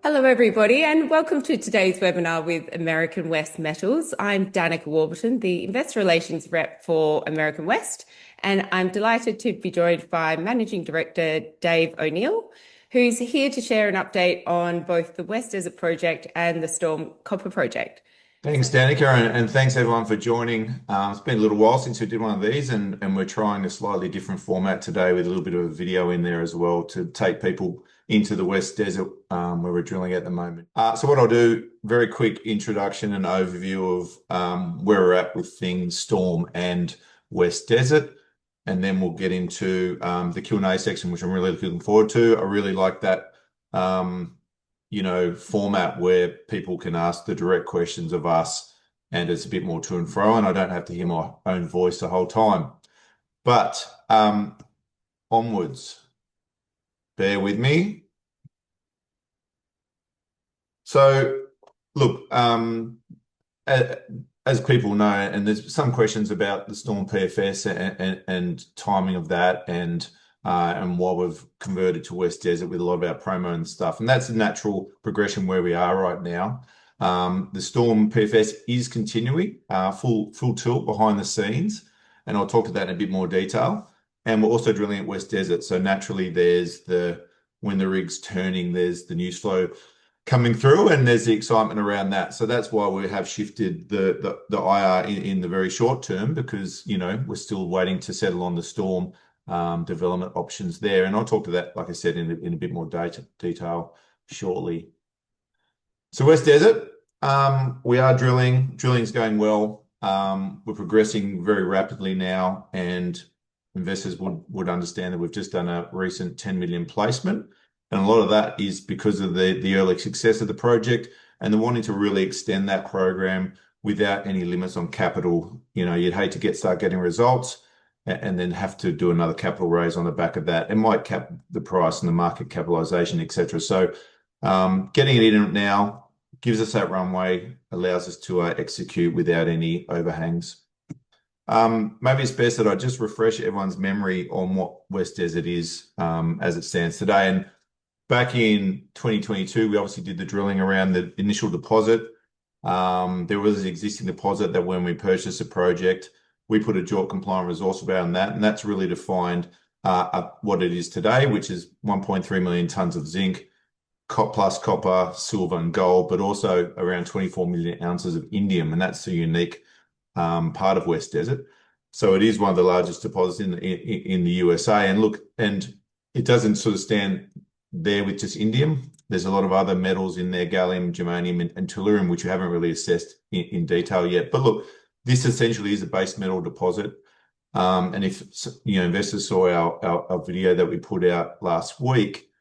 Hello, everybody, and welcome to today's webinar with American West Metals. I'm Danica Warburton, the Investor Relations Rep for American West, and I'm delighted to be joined by Managing Director Dave O'Neill, who's here to share an update on both the West Desert Project and the Storm Copper Project. Thanks, Danica, and thanks everyone for joining. It's been a little while since we did one of these, and we're trying a slightly different format today with a little bit of a video in there as well to take people into the West Desert where we're drilling at the moment. So what I'll do, very quick introduction and overview of where we're at with things, Storm and West Desert, and then we'll get into the Q&A section, which I'm really looking forward to. I really like that format where people can ask the direct questions of us and it's a bit more to and fro, and I don't have to hear my own voice the whole time. But onwards, bear with me. So look, as people know, and there's some questions about the Storm PFS and timing of that and why we've converted to West Desert with a lot of our promo and stuff. And that's a natural progression where we are right now. The Storm PFS is continuing, full tilt behind the scenes, and I'll talk to that in a bit more detail. And we're also drilling at West Desert. So naturally when the rig's turning, there's the news flow coming through and there's the excitement around that. So that's why we have shifted the IR in the very short term, because, we're still waiting to settle on the Storm development options there. And I'll talk to that, like I said, in a bit more detail shortly. So West Desert, we are drilling. Drilling's going well. We're progressing very rapidly now, and investors would understand that we've just done a recent 10 million placement. And a lot of that is because of the early success of the project and the wanting to really extend that program without any limits on capital. You'd hate to start getting results and then have to do another capital raise on the back of that. It might cap the price and the market capitalization, etc. So getting it in now gives us that runway, allows us to execute without any overhangs. Maybe it's best that I just refresh everyone's memory on what West Desert is as it stands today. And back in 2022, we obviously did the drilling around the initial deposit. There was an existing deposit that when we purchased the project, we put a JORC compliant resource around that, and that's really defined what it is today, which is 1.3 million tons of zinc, plus copper, silver, and gold, but also around 24 million ounces of indium, and that's the unique part of West Desert. So it is one of the largest deposits in the USA. And look, and it doesn't sort of stand there with just indium. There's a lot of other metals in there, gallium, germanium, and tellurium, which we haven't really assessed in detail yet. But look, this essentially is a base metal deposit. And if investors saw our video that we put out last week,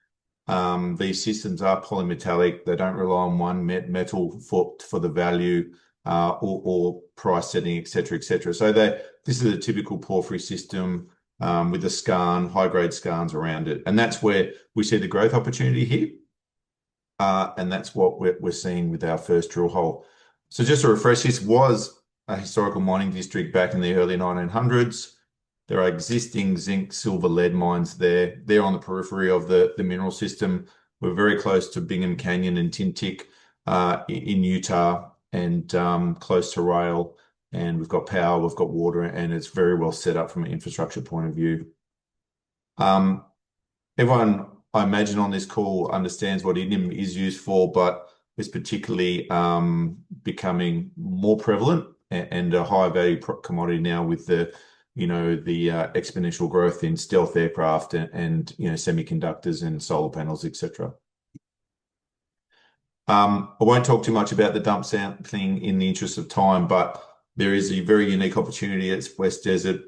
these systems are polymetallic. They don't rely on one metal for the value or price setting, etc., etc. So this is a typical porphyry system with the skarn, high-grade skarns around it. And that's where we see the growth opportunity here. And that's what we're seeing with our first drill hole. So just to refresh, this was a historical mining district back in the early 1900s. There are existing zinc, silver, lead mines there. They're on the periphery of the mineral system. We're very close to Bingham Canyon and Tintic in Utah, and close to rail. And we've got power, we've got water, and it's very well set up from an infrastructure point of view. Everyone, I imagine, on this call understands what indium is used for, but it's particularly becoming more prevalent and a higher value commodity now with the exponential growth in stealth aircraft and semiconductors and solar panels, etc. I won't talk too much about the dump sampling in the interest of time, but there is a very unique opportunity at West Desert.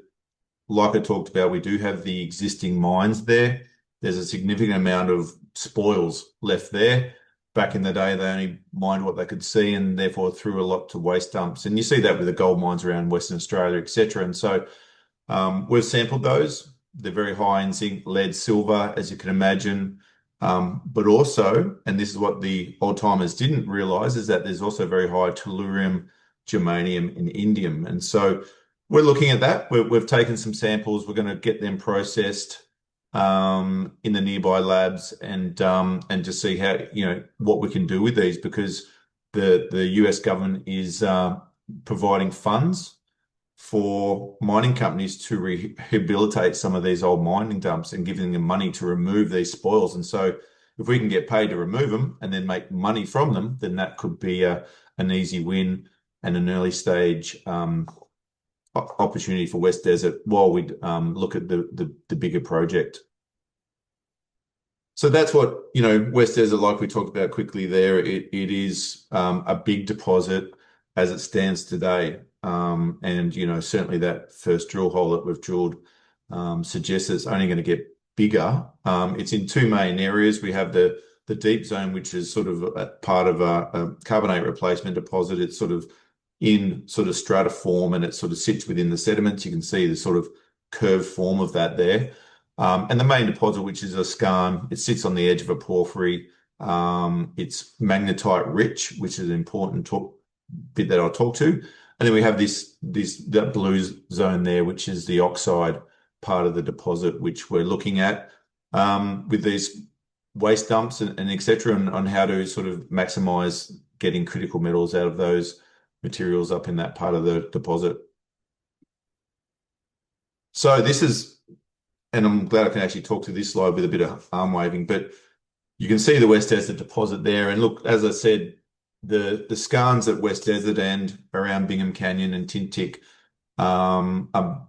Like I talked about, we do have the existing mines there. There's a significant amount of spoils left there. Back in the day, they only mined what they could see and therefore threw a lot to waste dumps. And you see that with the gold mines around Western Australia, etc. And so we've sampled those. They're very high in zinc, lead, silver, as you can imagine. But also, and this is what the old timers didn't realize, is that there's also very high tellurium, germanium, and indium. And so we're looking at that. We've taken some samples. We're going to get them processed in the nearby labs and just see how, what we can do with these, because the US government is providing funds for mining companies to rehabilitate some of these old mining dumps and giving them money to remove these spoils. And so if we can get paid to remove them and then make money from them, then that could be an easy win and an early stage opportunity for West Desert while we look at the bigger project. So that's what, West Desert, like we talked about quickly there, it is a big deposit as it stands today. And, certainly that first drill hole that we've drilled suggests it's only going to get bigger. It's in two main areas. We have the deep zone, which is sort of a part of a carbonate replacement deposit. It's sort of in sort of stratiform, and it sort of sits within the sediments. You can see the sort of curved form of that there. And the main deposit, which is a skarn, it sits on the edge of a porphyry. It's magnetite rich, which is an important bit that I'll talk to. And then we have that blue zone there, which is the oxide part of the deposit, which we're looking at with these waste dumps and et cetera, and on how to sort of maximize getting critical metals out of those materials up in that part of the deposit. So this is, and I'm glad I can actually talk to this slide with a bit of arm waving, but you can see the West Desert deposit there. And look, as I said, the skarns at West Desert and around Bingham Canyon and Tintic are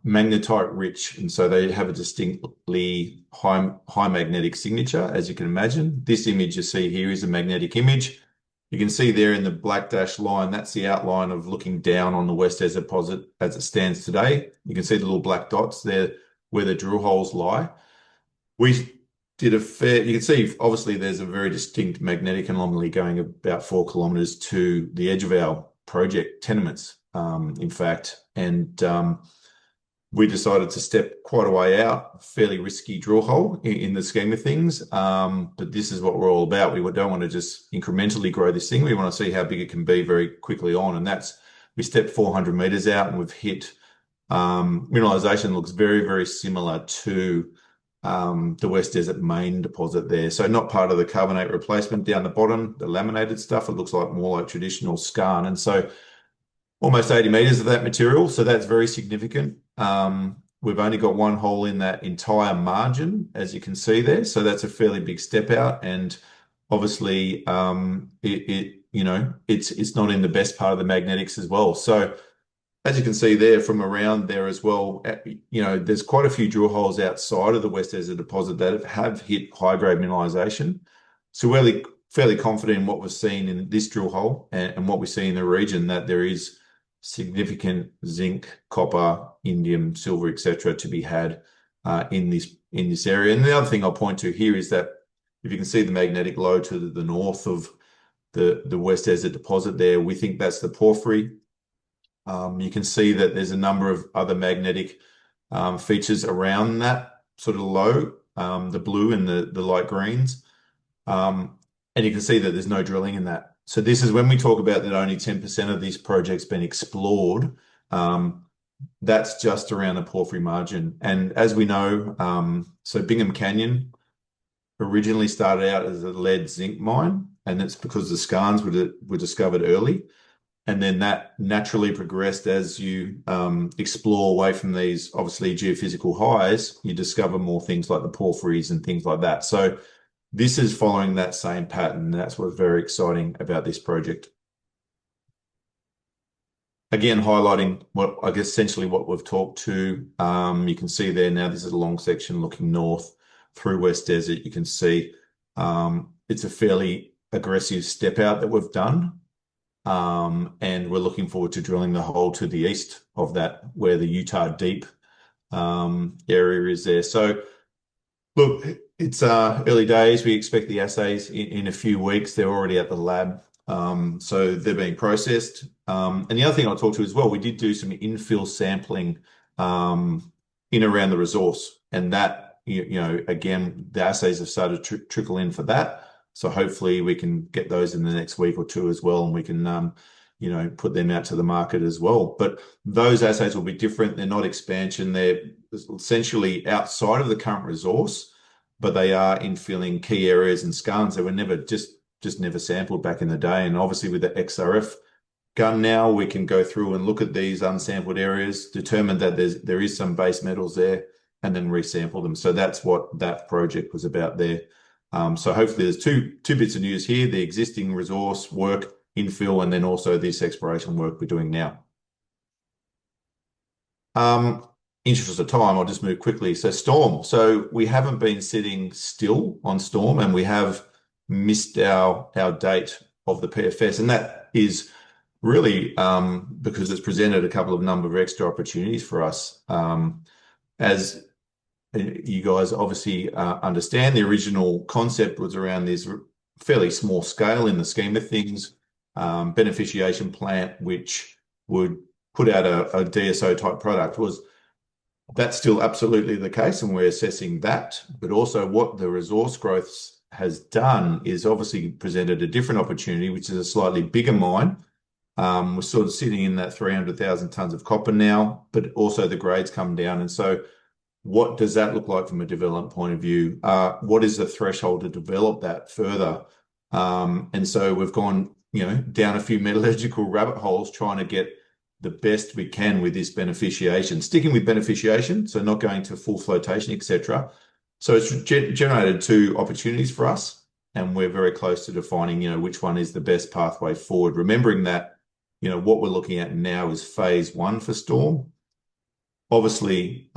magnetite rich, and so they have a distinctly high magnetic signature, as you can imagine. This image you see here is a magnetic image. You can see there in the black dashed line, that's the outline of looking down on the West Desert deposit as it stands today. You can see the little black dots there where the drill holes lie. We did you can see, obviously, there's a very distinct magnetic anomaly going about 4 kilometers to the edge of our project tenements, in fact. And we decided to step quite a way out, fairly risky drill hole in the scheme of things. But this is what we're all about. We don't want to just incrementally grow this thing. We want to see how big it can be very quickly on. And we stepped 400 meters out, and we've hit mineralization looks very, very similar to the West Desert main deposit there. So not part of the carbonate replacement down the bottom, the laminated stuff. It looks like more like traditional skarn. And so almost 80 meters of that material. So that's very significant. We've only got one hole in that entire margin, as you can see there. So that's a fairly big step out. And obviously, it's not in the best part of the magnetics as well. So as you can see there from around there as well, there's quite a few drill holes outside of the West Desert deposit that have hit high-grade mineralization. So we're fairly confident in what we've seen in this drill hole and what we see in the region, that there is significant zinc, copper, indium, silver, etc., to be had in this area. And the other thing I'll point to here is that if you can see the magnetic low to the north of the West Desert deposit there, we think that's the porphyry. You can see that there's a number of other magnetic features around that sort of low, the blue and the light greens. And you can see that there's no drilling in that. So this is when we talk about that only 10% of these projects been explored. That's just around the porphyry margin. And as we know, so Bingham Canyon originally started out as a lead zinc mine, and it's because the skarns were discovered early. And then that naturally progressed as you explore away from these, obviously, geophysical highs. You discover more things like the porphyries and things like that. So this is following that same pattern. That's what's very exciting about this project. Again, highlighting essentially what we've talked to. You can see there now, this is a long section looking north through West Desert. You can see it's a fairly aggressive step out that we've done. And we're looking forward to drilling the hole to the east of that, where the Utah Deep area is there. So look, it's early days. We expect the assays in a few weeks. They're already at the lab. So they're being processed. And the other thing I'll talk to as well, we did do some infill sampling in around the resource. And that, again, the assays have started to trickle in for that. So hopefully we can get those in the next week or two as well, and we can put them out to the market as well. But those assays will be different. They're not expansion. They're essentially outside of the current resource, but they are infilling key areas and skarns that were never just never sampled back in the day. And obviously with the XRF gun now, we can go through and look at these unsampled areas, determine that there is some base metals there, and then resample them. So that's what that project was about there. So hopefully there's two bits of news here: the existing resource work, infill, and then also this exploration work we're doing now. Interest of time, I'll just move quickly. So Storm. So we haven't been sitting still on Storm, and we have missed our date of the PFS, and that is really because it's presented a couple of number of extra opportunities for us. As you guys obviously understand, the original concept was around this fairly small scale in the scheme of things, beneficiation plant, which would put out a DSO type product. That's still absolutely the case, and we're assessing that. But also what the resource growth has done is obviously presented a different opportunity, which is a slightly bigger mine. We're sort of sitting in that 300,000 tons of copper now, but also the grades come down. And so what does that look like from a development point of view? What is the threshold to develop that further? And so we've gone, down a few metallurgical rabbit holes trying to get the best we can with this beneficiation, sticking with beneficiation, so not going to full flotation, etc. So it's generated two opportunities for us, and we're very close to defining, which one is the best pathway forward. Remembering that, what we're looking at now is phase 1 for Storm. Obviously,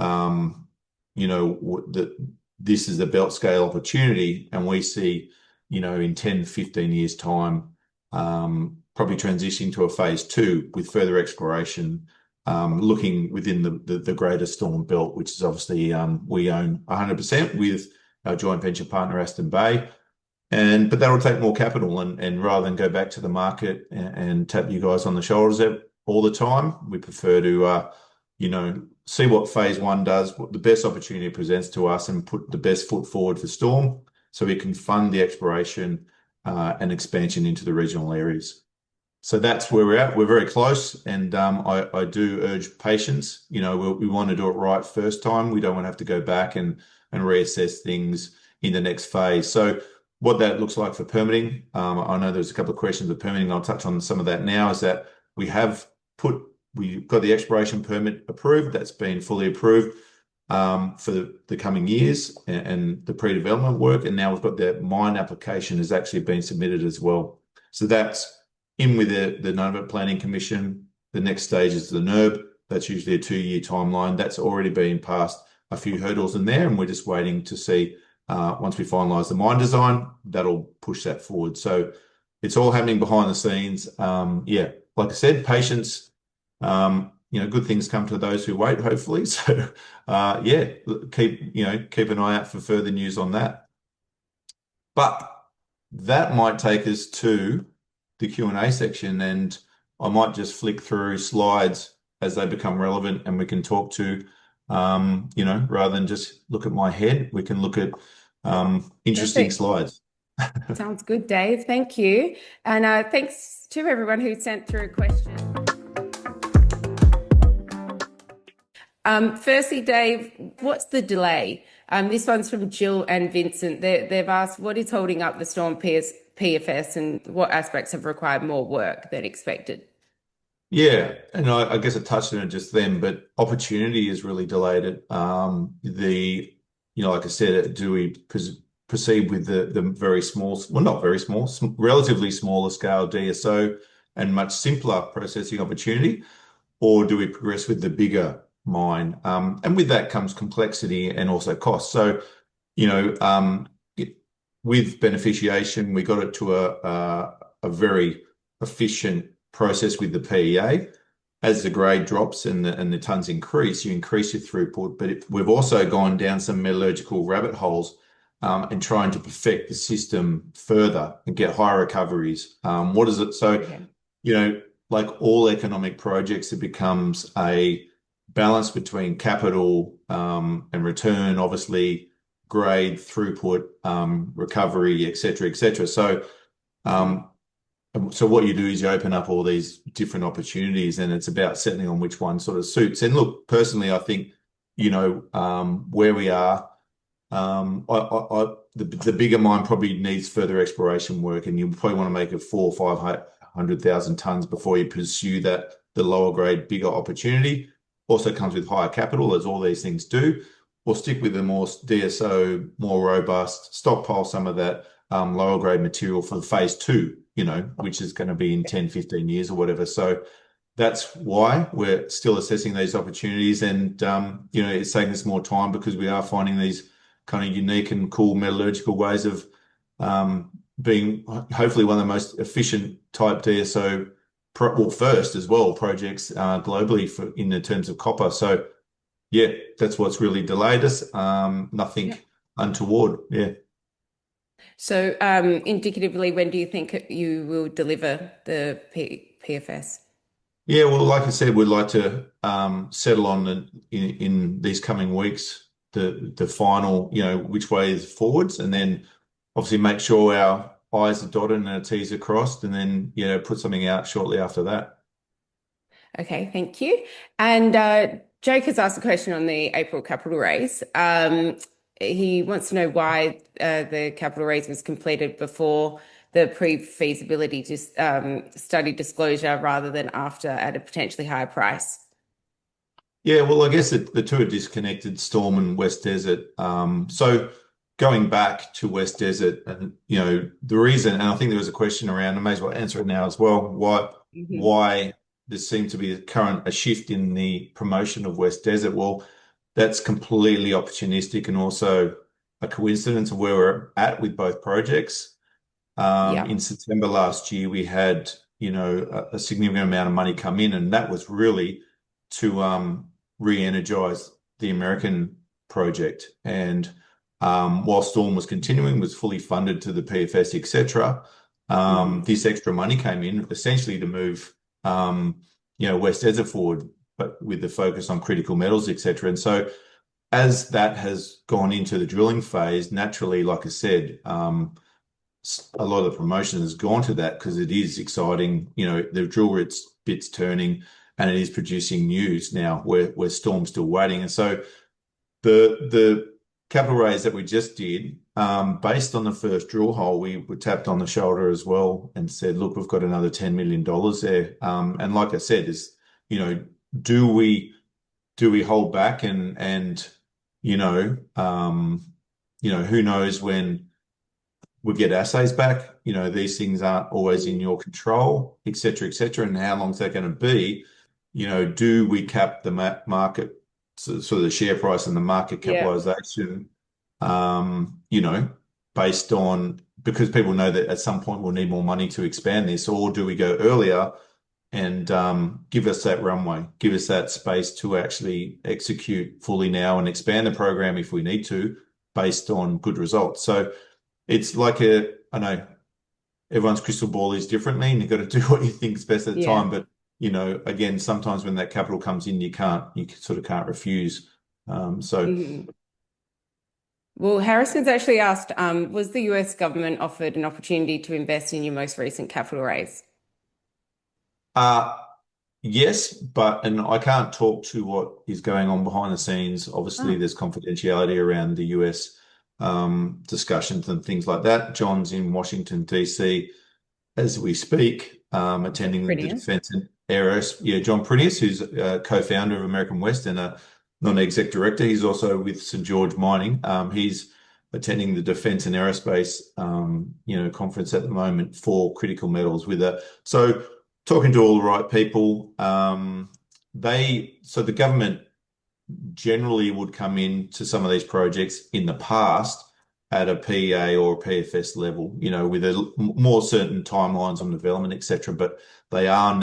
this is a belt scale opportunity, and we see, in 10, 15 years' time, probably transitioning to a phase 2 with further exploration, looking within the greater Storm belt, which is obviously we own 100% with our joint venture partner Aston Bay. But that'll take more capital, and rather than go back to the market and tap you guys on the shoulders all the time, we prefer to see what phase 1 does, what the best opportunity it presents to us, and put the best foot forward for Storm so we can fund the exploration and expansion into the regional areas. So that's where we're at. We're very close, and I do urge patience. We want to do it right first time. We don't want to have to go back and reassess things in the next phase. So what that looks like for permitting, I know there's a couple of questions of permitting. I'll touch on some of that now. Is that we've got the exploration permit approved. That's been fully approved for the coming years, and the pre-development work. And now we've got the mine application has actually been submitted as well. So that's in with the Nunavut Planning Commission. The next stage is the NERB. That's usually a 2-year timeline. That's already been past a few hurdles in there, and we're just waiting to see once we finalise the mine design, that'll push that forward. So it's all happening behind the scenes. Like I said, patience. Good things come to those who wait, hopefully. So keep an eye out for further news on that. But that might take us to the Q&A section, and I might just flick through slides as they become relevant, and we can talk to rather than just look at my head, we can look at interesting Perfect. slides. Sounds good, Dave. Thank you. And thanks to everyone who sent through questions. Firstly, Dave, what's the delay? This one's from Jill and Vincent. They've asked what is holding up the Storm PFS and what aspects have required more work than expected. Yeah, and I guess I touched on it just then, but opportunity is really delayed it. Like I said, do we proceed with the very small, well, not very small, relatively smaller scale DSO and much simpler processing opportunity, or do we progress with the bigger mine? And with that comes complexity and also cost. So, with beneficiation, we got it to a very efficient process with the PEA. As the grade drops and the tons increase, you increase your throughput. But we've also gone down some metallurgical rabbit holes and trying to perfect the system further and get higher recoveries. What is it? So, like all economic projects, it becomes a balance between capital and return, obviously grade, throughput, recovery, et cetera, et cetera. So So what you do is you open up all these different opportunities, and it's about settling on which one sort of suits. And look, personally, I think, where we are, the bigger mine probably needs further exploration work, and you probably want to make it 400,000 or 500,000 tons before you pursue the lower grade, bigger opportunity. Also comes with higher capital, as all these things do. Or stick with the more DSO, more robust, stockpile some of that lower grade material for phase two, which is going to be in 10, 15 years or whatever. So that's why we're still assessing these opportunities. And, it's taking us more time because we are finding these kind of unique and cool metallurgical ways of being hopefully one of the most efficient type DSO, first as well, projects globally in the terms of copper. So, yeah, that's what's really delayed us. Yeah. Nothing untoward. Yeah. So, indicatively, when do you think you will deliver the PFS? Yeah, well, like I said, we'd like to settle on in these coming weeks the final, which way is forwards, and then obviously make sure our I's are dotted and our T's are crossed, and then put something out shortly after that. Okay, thank you. And Jake has asked a question on the April capital raise. He wants to know why the capital raise was completed before the pre-feasibility study disclosure rather than after at a potentially higher price. Yeah, well, I guess the two are disconnected, Storm and West Desert. So going back to West Desert, and the reason, and I think there was a question around, I may as well answer it now as well. Why Hmm. why there seemed to be a shift in the promotion of West Desert? Well, that's completely opportunistic and also a coincidence of where we're at with both projects. Yeah. In September last year, we had, a significant amount of money come in, and that was really to re-energize the American project. And while Storm was continuing, was fully funded to the PFS, etc., Hmm. this extra money came in essentially to move, West Desert forward, but with the focus on critical metals, etc. And so as that has gone into the drilling phase, naturally, like I said, a lot of the promotion has gone to that because it is exciting. The drill bits turning, and it is producing news now where Storm's still waiting. And so the capital raise that we just did, based on the first drill hole, we were tapped on the shoulder as well and said, look, we've got another $10 million there. And like I said, do we hold back and who knows when we get assays back. These things aren't always in your control, et cetera, et cetera. And how long is that going to be? Do we cap the market, sort of the share price and the market Yeah. capitalization, based on, because people know that at some point we'll need more money to expand this, or do we go earlier and give us that runway, give us that space to actually execute fully now and expand the program if we need to, based on good results? So it's like I know everyone's crystal ball is differently, and you've got to do what you think is best at the Yeah. time. But, again, sometimes when that capital comes in, you sort of can't refuse. So Hmm. Well, Harrison's actually asked, was the US government offered an opportunity to invest in your most recent capital raise? uh, yes, and I can't talk to what is going on behind the scenes. Obviously, Oh, there's confidentiality around the US discussions and things like that. John's in Washington, DC, as we speak, John attending the Prinier. Defense and Aeros. Yeah, John Prinius, who's a co-founder of American West and a non-exec director. He's also with St. George Mining. He's attending the Defense and Aerospace, conference at the moment for critical metals so talking to all the right people. So the government generally would come in to some of these projects in the past at a PEA or a PFS level, with more certain timelines on development, etc. But they are